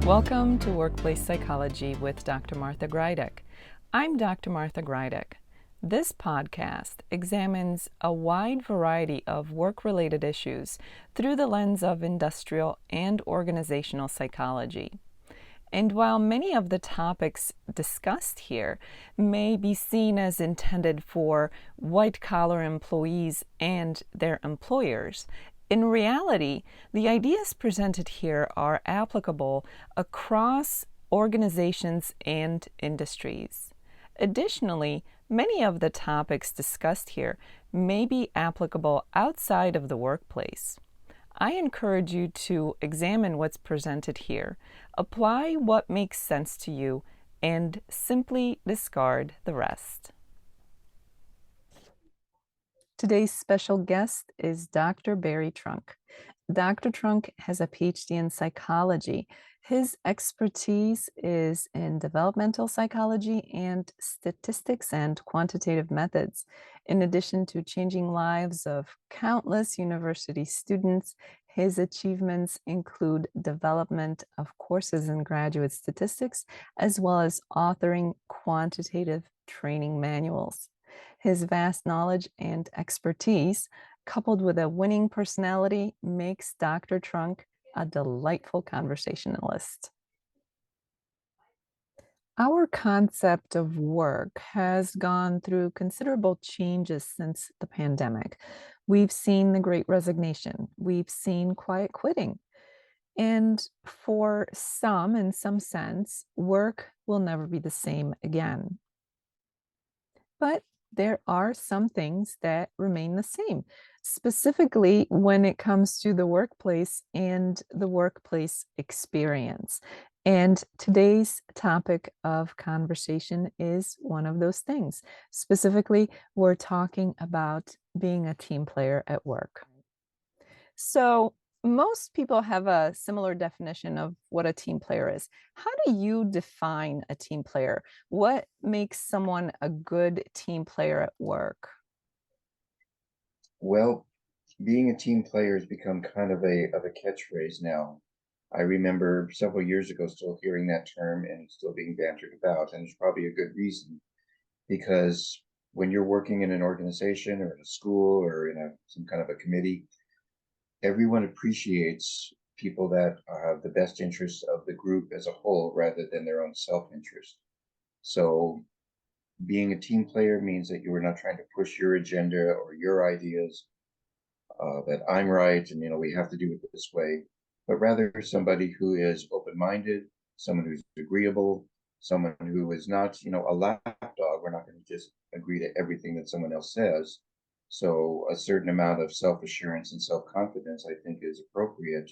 Welcome to Workplace Psychology with Dr. Martha Greidick. I'm Dr. Martha Greidick. This podcast examines a wide variety of work-related issues through the lens of industrial and organizational psychology. And while many of the topics discussed here may be seen as intended for white-collar employees and their employers, in reality, the ideas presented here are applicable across organizations and industries. Additionally, many of the topics discussed here may be applicable outside of the workplace. I encourage you to examine what's presented here, apply what makes sense to you, and simply discard the rest. Today's special guest is Dr. Barry Trunk. Dr. Trunk has a PhD in psychology. His expertise is in developmental psychology and statistics and quantitative methods. In addition to changing lives of countless university students, his achievements include development of courses in graduate statistics, as well as authoring quantitative training manuals. His vast knowledge and expertise, coupled with a winning personality, makes Dr. Trunk a delightful conversationalist. Our concept of work has gone through considerable changes since the pandemic. We've seen the Great Resignation. We've seen quiet quitting. And for some, in some sense, work will never be the same again. But there are some things that remain the same, specifically when it comes to the workplace and the workplace experience. And today's topic of conversation is one of those things. Specifically, we're talking about being a team player at work. So most people have a similar definition of what a team player is. How do you define a team player? What makes someone a good team player at work? Well, being a team player has become kind of a catchphrase now. I remember several years ago still hearing that term and still being bantered about, and there's probably a good reason because when you're working in an organization or in a school or in some kind of a committee, everyone appreciates people that have the best interests of the group as a whole rather than their own self-interest. So being a team player means that you are not trying to push your agenda or your ideas, that I'm right and we have to do it this way, but rather somebody who is open-minded, someone who's agreeable, someone who is not a lapdog. We're not going to just agree to everything that someone else says. So a certain amount of self-assurance and self-confidence, I think, is appropriate,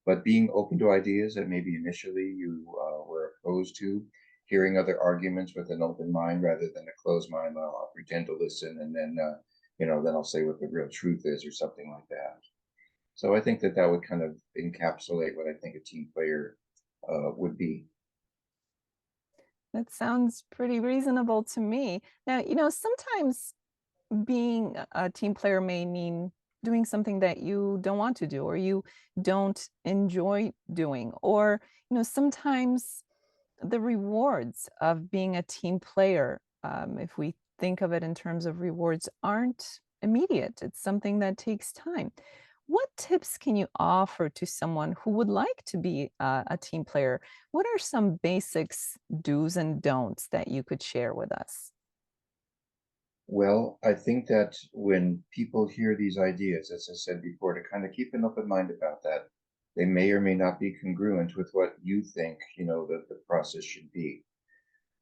but being open to ideas that maybe initially you were opposed to, hearing other arguments with an open mind rather than a closed mind. I'll pretend to listen and then then I'll say what the real truth is or something like that. So I think that would kind of encapsulate what I think a team player would be. That sounds pretty reasonable to me. Now, sometimes being a team player may mean doing something that you don't want to do or you don't enjoy doing, or sometimes the rewards of being a team player, if we think of it in terms of rewards, aren't immediate. It's something that takes time. What tips can you offer to someone who would like to be a team player? What are some basics, do's and don'ts that you could share with us? Well, I think that when people hear these ideas, as I said before, to kind of keep an open mind about that, they may or may not be congruent with what you think, that the process should be.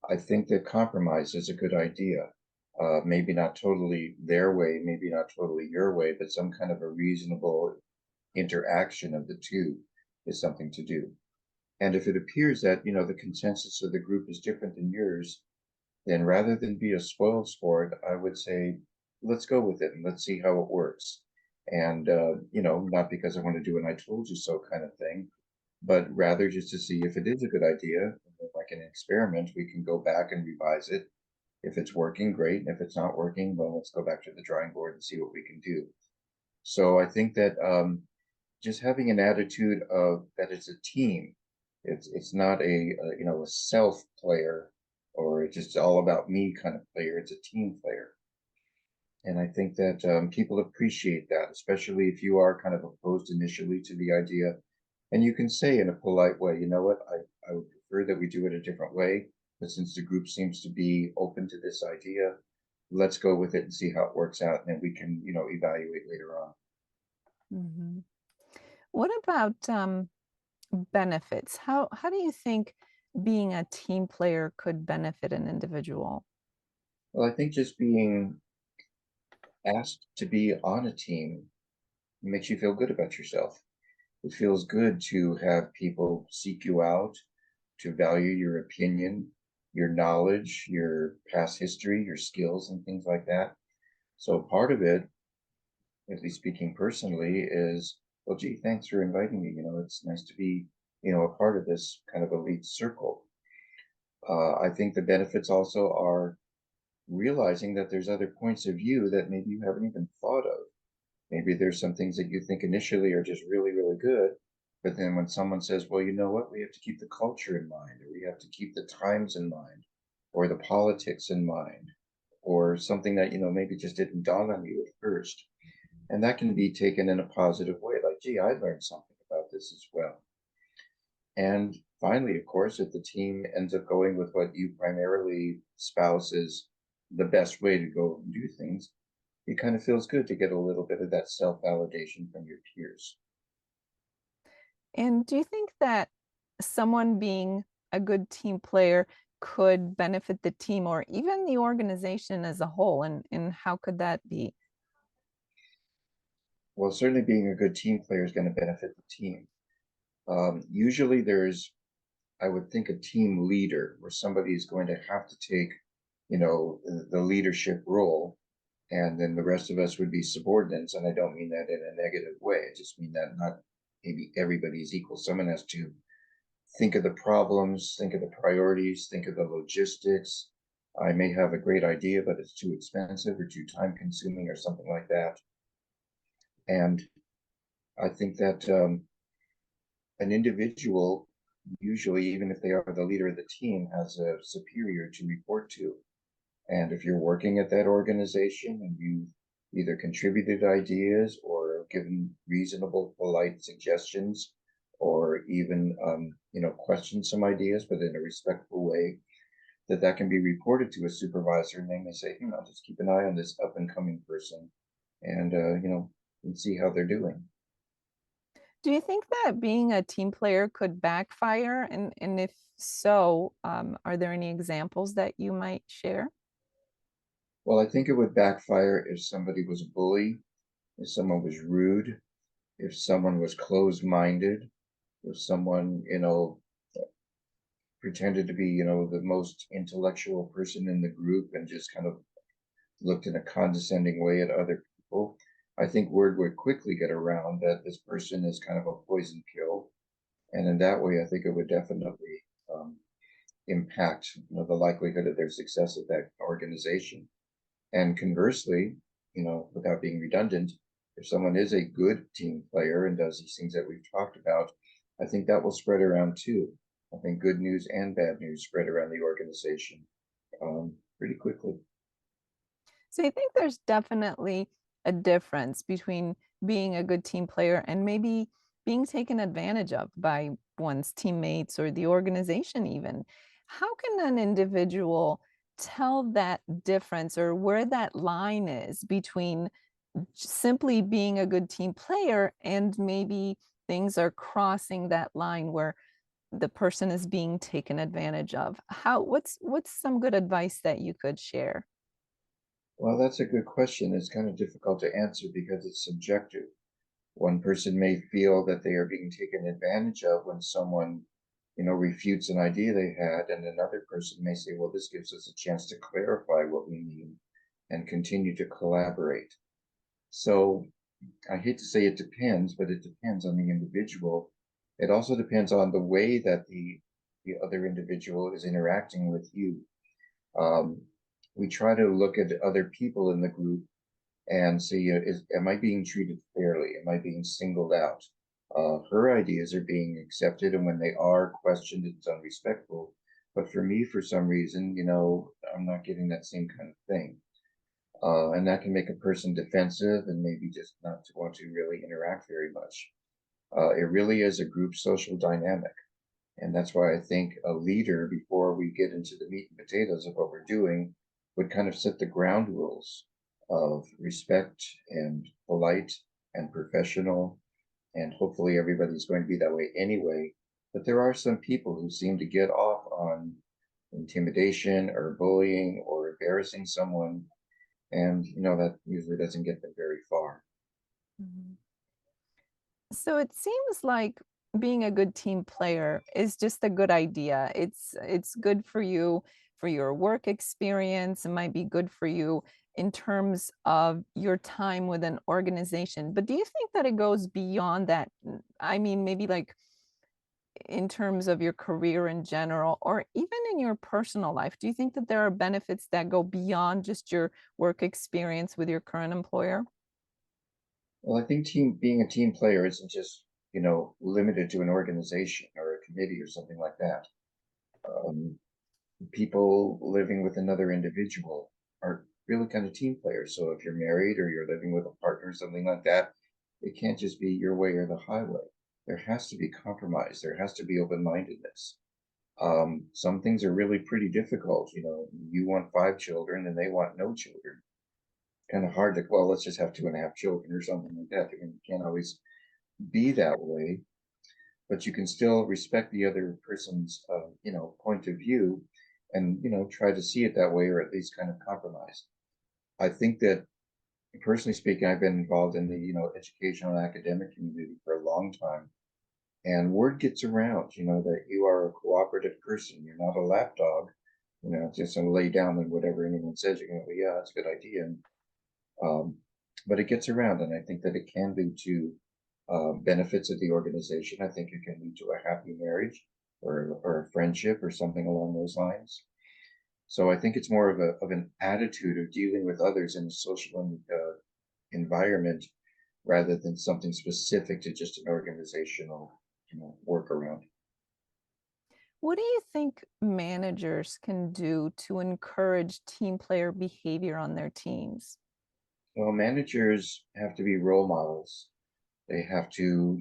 I think that compromise is a good idea. Maybe not totally their way, maybe not totally your way, but some kind of a reasonable interaction of the two is something to do. And if it appears that, the consensus of the group is different than yours, then rather than be a spoiled sport, I would say, let's go with it and let's see how it works. And, not because I want to do an I told you so kind of thing, but rather just to see if it is a good idea. Like an experiment, we can go back and revise it. If it's working, great. And if it's not working, well, let's go back to the drawing board and see what we can do. So I think that just having an attitude of that it's a team It's not a self player or it's just all about me kind of player. It's a team player. And I think that people appreciate that, especially if you are kind of opposed initially to the idea. And you can say in a polite way, you know what, I would prefer that we do it a different way. But since the group seems to be open to this idea, let's go with it and see how it works out. And then we can, evaluate later on. Hmm. What about benefits? How do you think being a team player could benefit an individual? Well, I think just being asked to be on a team makes you feel good about yourself. It feels good to have people seek you out, to value your opinion, your knowledge, your past history, your skills, and things like that. So part of it, at least speaking personally, is, well, gee, thanks for inviting me. It's nice to be, a part of this kind of elite circle. I think the benefits also are realizing that there's other points of view that maybe you haven't even thought of. Maybe there's some things that you think initially are just really, really good. But then when someone says, well, you know what, we have to keep the culture in mind, or we have to keep the times in mind, or the politics in mind, or something that, maybe just didn't dawn on you at first. And that can be taken in a positive way, like, gee, I learned something about this as well. And finally, of course, if the team ends up going with what you primarily espouse as the best way to go and do things, it kind of feels good to get a little bit of that self validation from your peers. And do you think that someone being a good team player could benefit the team or even the organization as a whole? And how could that be? Well, certainly being a good team player is going to benefit the team. Usually, there's, I would think, a team leader where somebody is going to have to take, the leadership role, and then the rest of us would be subordinates. And I don't mean that in a negative way. I just mean that not maybe everybody is equal. Someone has to think of the problems, think of the priorities, think of the logistics. I may have a great idea, but it's too expensive or too time consuming or something like that. And I think that an individual, usually, even if they are the leader of the team, has a superior to report to. And if you're working at that organization and you've either contributed ideas or given reasonable, polite suggestions, or even questioned some ideas, but in a respectful way, that can be reported to a supervisor, and they may say, I'll just keep an eye on this up and coming person, and and see how they're doing. Do you think that being a team player could backfire? And if so, are there any examples that you might share? Well, I think it would backfire if somebody was a bully, if someone was rude, if someone was closed-minded, if someone, pretended to be, the most intellectual person in the group and just kind of looked in a condescending way at other people. I think word would quickly get around that this person is kind of a poison pill. And in that way, I think it would definitely impact, the likelihood of their success at that organization. And conversely, without being redundant, if someone is a good team player and does these things that we've talked about, I think that will spread around too. I think good news and bad news spread around the organization pretty quickly. So I think there's definitely a difference between being a good team player and maybe being taken advantage of by one's teammates or the organization, even. How can an individual tell that difference or where that line is between simply being a good team player and maybe things are crossing that line where the person is being taken advantage of? What's some good advice that you could share? Well, that's a good question. It's kind of difficult to answer because it's subjective. One person may feel that they are being taken advantage of when someone, refutes an idea they had, and another person may say, well, this gives us a chance to clarify what we mean and continue to collaborate. So I hate to say it depends, but it depends on the individual. It also depends on the way that the other individual is interacting with you. Um, we try to look at other people in the group and see, am I being treated fairly? Am I being singled out? Her ideas are being accepted, and when they are questioned, it's unrespectful. But for me, for some reason, I'm not getting that same kind of thing. And that can make a person defensive and maybe just not to want to really interact very much. It really is a group social dynamic. And that's why I think a leader, before we get into the meat and potatoes of what we're doing, would kind of set the ground rules of respect and polite and professional. And hopefully everybody's going to be that way anyway. But there are some people who seem to get off on intimidation or bullying or embarrassing someone. And, that usually doesn't get them very far. Mhm. So it seems like being a good team player is just a good idea. It's good for you for your work experience. It might be good for you in terms of your time with an organization. But do you think that it goes beyond that? I mean, maybe like in terms of your career in general, or even in your personal life, do you think that there are benefits that go beyond just your work experience with your current employer? Well, I think being a team player isn't just, limited to an organization or a committee or something like that. Um, People living with another individual are really kind of team players. So if you're married or you're living with a partner or something like that, it can't just be your way or the highway. There has to be compromise. There has to be open-mindedness. Some things are really pretty difficult. You want 5 children and they want no children. Kind of hard to, well, let's just have 2.5 children or something like that. I mean, you can't always be that way, but you can still respect the other person's, point of view and, try to see it that way or at least kind of compromise. I think that personally speaking, I've been involved in the, educational and academic community for a long time. And word gets around, that you are a cooperative person. You're not a lapdog, just gonna lay down and whatever anyone says, you're gonna go, yeah, that's a good idea. Um, but it gets around, and I think that it can lead to benefits of the organization. I think it can lead to a happy marriage or a friendship or something along those lines. So I think it's more of an attitude of dealing with others in a social environment rather than something specific to just an organizational, workaround. What do you think managers can do to encourage team player behavior on their teams? Well, managers have to be role models. They have to,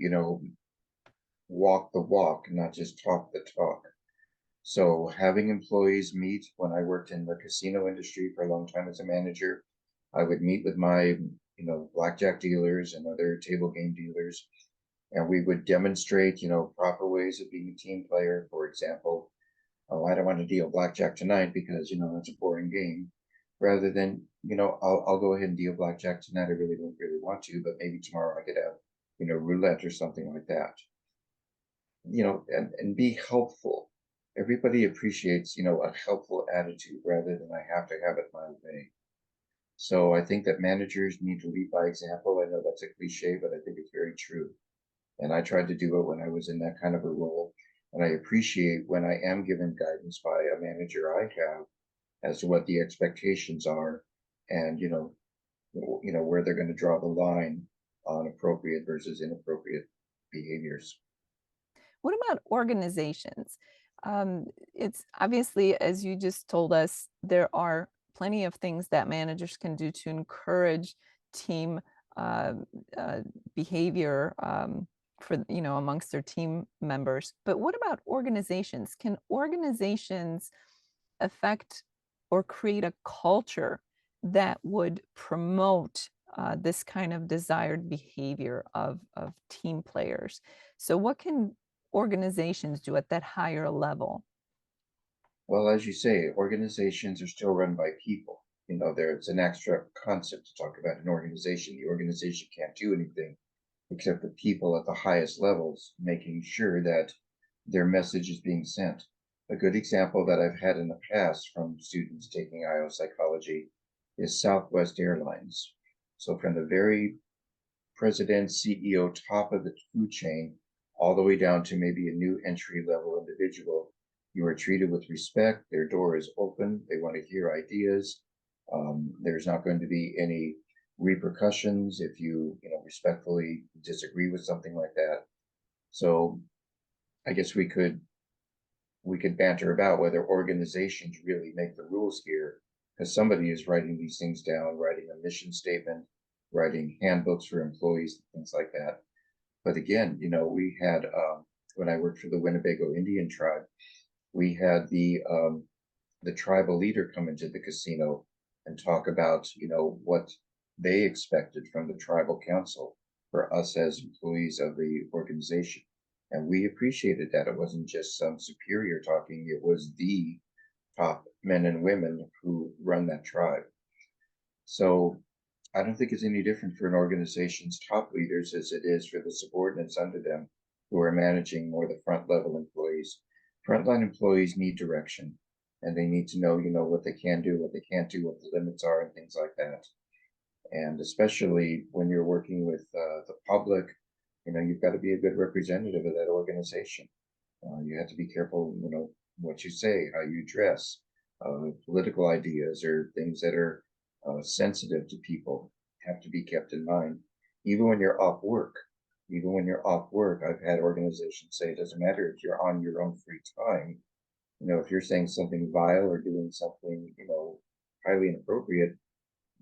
walk the walk, not just talk the talk. So having employees meet, when I worked in the casino industry for a long time as a manager, I would meet with my, blackjack dealers and other table game dealers, and we would demonstrate, proper ways of being a team player. For example, oh, I don't want to deal blackjack tonight because, it's a boring game. Rather than, I'll go ahead and deal blackjack tonight. I really don't really want to, but maybe tomorrow I could have, roulette or something like that. And be helpful. Everybody appreciates, a helpful attitude rather than I have to have it my way. So I think that managers need to lead by example. I know that's a cliche, but I think it's very true. And I tried to do it when I was in that kind of a role. And I appreciate when I am given guidance by a manager I have as to what the expectations are and, where they're going to draw the line on appropriate versus inappropriate behaviors. What about organizations? It's obviously, as you just told us, there are plenty of things that managers can do to encourage team uh, uh, behavior for amongst their team members. But what about organizations? Can organizations affect or create a culture that would promote this kind of desired behavior of team players? So, what can organizations do at that higher level? Well, as you say, organizations are still run by people. There's an extra concept to talk about an organization. The organization can't do anything except the people at the highest levels making sure that their message is being sent. A good example that I've had in the past from students taking IO psychology is Southwest Airlines. So from the very president, CEO, top of the food chain, all the way down to maybe a new entry level individual, you are treated with respect. Their door is open. They want to hear ideas. There's not going to be any repercussions if you, respectfully disagree with something like that. So I guess we could banter about whether organizations really make the rules here, because somebody is writing these things down, writing a mission statement, writing handbooks for employees, things like that. But again, we had when I worked for the Winnebago Indian tribe, we had the tribal leader come into the casino and talk about what they expected from the tribal council for us as employees of the organization, and we appreciated that. It wasn't just some superior talking, it was the top men and women who run that tribe. So I don't think it's any different for an organization's top leaders as it is for the subordinates under them who are managing more the front level employees. Frontline employees need direction, and they need to know, what they can do, what they can't do, what the limits are, and things like that. And especially when you're working with the public, you've got to be a good representative of that organization. You have to be careful, what you say, how you dress, political ideas or things that are sensitive to people have to be kept in mind. Even when you're off work, I've had organizations say it doesn't matter if you're on your own free time. If you're saying something vile or doing something, highly inappropriate,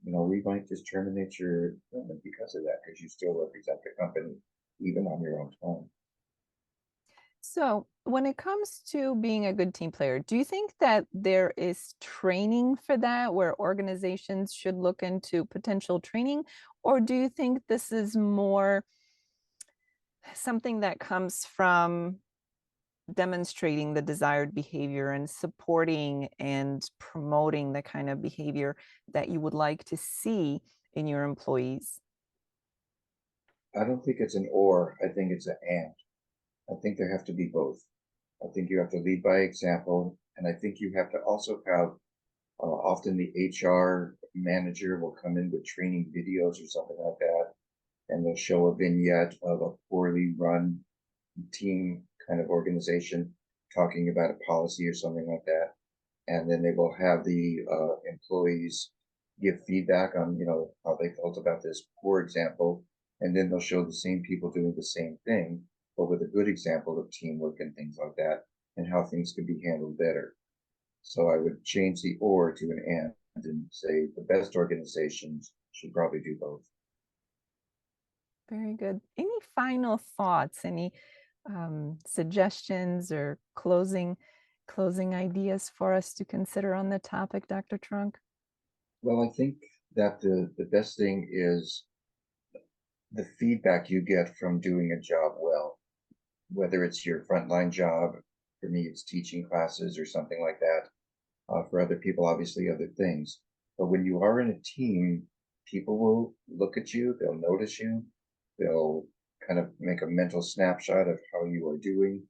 we might just terminate your employment because of that, because you still represent the company, even on your own time. So, when it comes to being a good team player, do you think that there is training for that where organizations should look into potential training? Or do you think this is more something that comes from demonstrating the desired behavior and supporting and promoting the kind of behavior that you would like to see in your employees? I don't think it's an or, I think it's an and. I think there have to be both. I think you have to lead by example, and I think you have to also have often the HR manager will come in with training videos or something like that, and they'll show a vignette of a poorly run team kind of organization talking about a policy or something like that. And then they will have the employees give feedback on, how they felt about this poor example. And then they'll show the same people doing the same thing, but with a good example of teamwork and things like that, and how things could be handled better. So I would change the or to an and say the best organizations should probably do both. Very good. Any final thoughts? Any suggestions or closing ideas for us to consider on the topic, Dr. Trunk? Well, I think that the best thing is the feedback you get from doing a job well, whether it's your frontline job. For me, it's teaching classes or something like that. For other people, obviously, other things. But when you are in a team, people will look at you, they'll notice you, they'll kind of make a mental snapshot of how you are doing.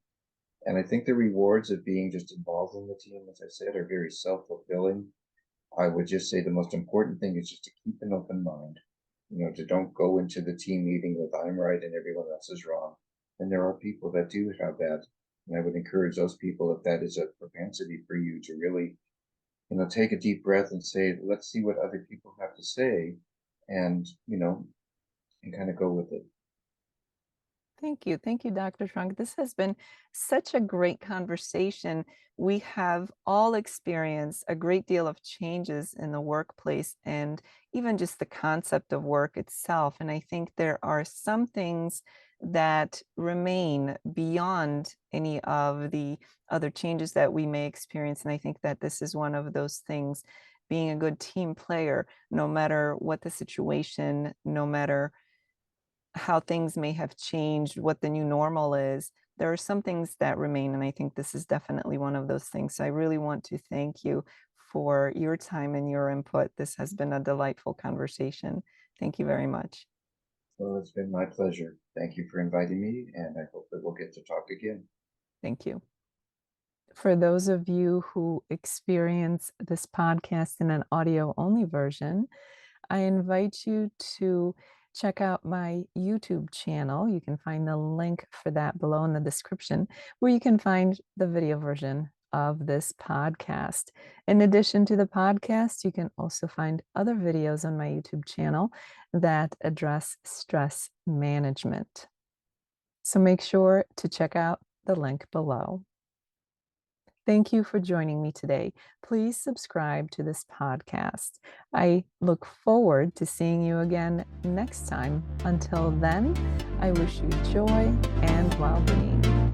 And I think the rewards of being just involved in the team, as I said, are very self-fulfilling. I would just say the most important thing is just to keep an open mind, to don't go into the team meeting with I'm right and everyone else is wrong. And there are people that do have that. And I would encourage those people, if that is a propensity for you, to really, take a deep breath and say, let's see what other people have to say, and, and kind of go with it. Thank you. Thank you, Dr. Trunk. This has been such a great conversation. We have all experienced a great deal of changes in the workplace and even just the concept of work itself. And I think there are some things that remain beyond any of the other changes that we may experience. And I think that this is one of those things, being a good team player, no matter what the situation, no matter how things may have changed, what the new normal is, there are some things that remain. And I think this is definitely one of those things. So I really want to thank you for your time and your input. This has been a delightful conversation. Thank you very much. Well, it's been my pleasure. Thank you for inviting me, and I hope that we'll get to talk again. Thank you. For those of you who experience this podcast in an audio only version, I invite you to check out my YouTube channel. You can find the link for that below in the description, where you can find the video version of this podcast. In addition to the podcast, you can also find other videos on my YouTube channel that address stress management. So make sure to check out the link below. Thank you for joining me today. Please subscribe to this podcast. I look forward to seeing you again next time. Until then, I wish you joy and well-being.